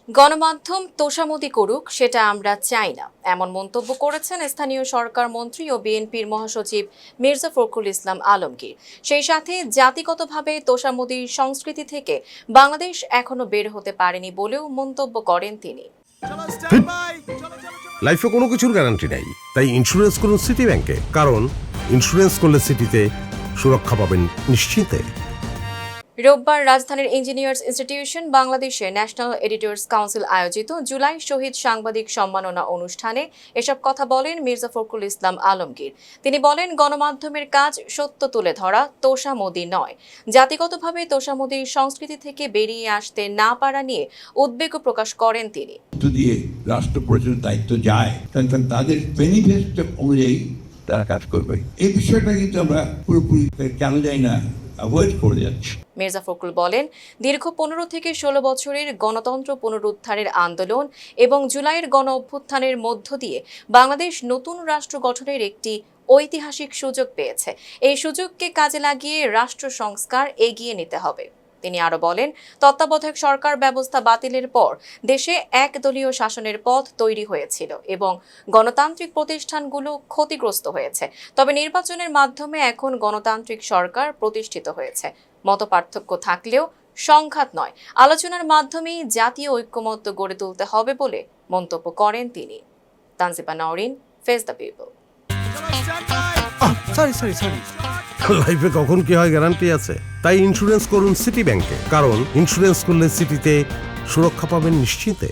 গণমাধ্যম তোষামোদী করুক সেটা আমরা চাই না, এমন মন্তব্য করেছেন স্থানীয় সরকার মন্ত্রী ও বিএনপির মহাসচিব মির্জা ফখরুল ইসলাম আলমগীর। সেই সাথে জাতিগতভাবে তোষামোদীর সংস্কৃতি থেকে বাংলাদেশ এখনো বের হতে পারেনি বলেও মন্তব্য করেন তিনি। লাইফে কোনো কিছুর গ্যারান্টি নাই, তাই ইন্স্যুরেন্স করুন সিটি ব্যাংকে, কারণ ইন্স্যুরেন্স করলে সিটিতে সুরক্ষা পাবেন নিশ্চিন্তে। রোববার রাজধানীর ইঞ্জিনিয়ার্স ইনস্টিটিউশন বাংলাদেশে ন্যাশনাল এডিটর্স কাউন্সিল আয়োজিত জুলাই শহীদ সাংবাদিক সম্মাননা অনুষ্ঠানে এসব কথা বলেন মির্জা ফখরুল ইসলাম আলমগীর। তিনি বলেন, গণমাধ্যমের কাজ সত্য তুলে ধরা, তোষামোদী নয়। জাতিগতভাবে তোষামোদীর সংস্কৃতি থেকে বেরিয়ে আসতে না পারা নিয়ে উদ্বেগ প্রকাশ করেন তিনি। দিয়ে রাষ্ট্র পরিচালনার দায়িত্ব যায়, তাদের বেনিফিট অনুযায়ী তারা কাজ করবে। এই বিষয়টা কিন্তু আমরা পুরোপুরি কেন যাই না, অ্যাভয়েড করে যাচ্ছি। মির্জা ফখরুল বলেন, দীর্ঘ 15 থেকে 16 বছরের গণতন্ত্র পুনরুদ্ধারের আন্দোলন এবং জুলাইয়ের গণ অভ্যুত্থানের মধ্য দিয়ে বাংলাদেশ নতুন রাষ্ট্র গঠনের একটি ঐতিহাসিক সুযোগ পেয়েছে। এই সুযোগকে কাজে লাগিয়ে রাষ্ট্র সংস্কার এগিয়ে নিতে হবে। তিনি আরো বলেন, তত্ত্বাবধায়ক সরকার ব্যবস্থা বাতিলের পর দেশে একদলীয় শাসনের পথ তৈরি হয়েছিল এবং গণতান্ত্রিক প্রতিষ্ঠানগুলো ক্ষতিগ্রস্ত হয়েছে। তবে নির্বাচনের মাধ্যমে এখন গণতান্ত্রিক সরকার প্রতিষ্ঠিত হয়েছে। মতপার্থক্য থাকলেও সংঘাত নয়, আলোচনার মাধ্যমেই জাতীয় ঐক্যমত্য গড়ে তুলতে হবে বলে মন্তব্য করেন তিনি। Tanjiba Nowrin, face the people. লাইফে কখন কি হয় গ্যারান্টি আছে, তাই ইন্স্যুরেন্স করুন সিটি ব্যাংকে, কারণ ইন্স্যুরেন্স করলে সিটিতে সুরক্ষা পাবেন নিশ্চিন্তে।